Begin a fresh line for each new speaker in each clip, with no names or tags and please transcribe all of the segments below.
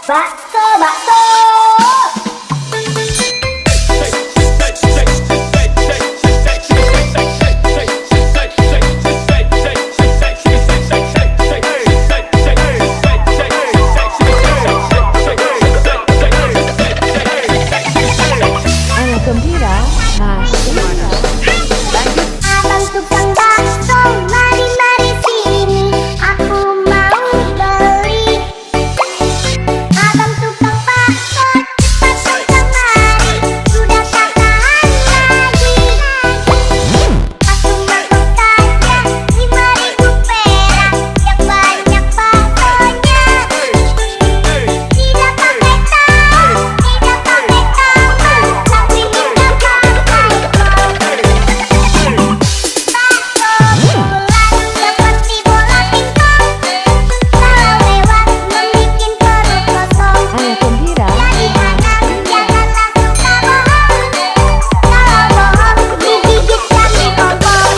Bakso, bakso.
Anak gembira,
Abang tukang bakso, mari mari sini, aku mau beli. Abang tukang bakso, cepat dong kemari, sudah tak tahan lagi. Aku makan saja 5.000 perak, yang banyak baksonya. Tidak pakai tahu, tidak pakai tambah, tapi minta pakai bakso bulat seperti bola pingpong, kalau lewat membikin perut kosong.
anak gembira,
Jadi anak janganlah suka bohong, kalau bohong digigit kami gonggong.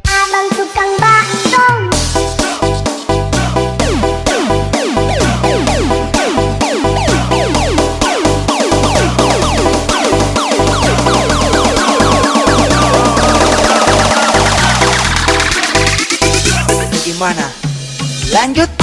Abang tukang bakso.
Gimana? Lanjut.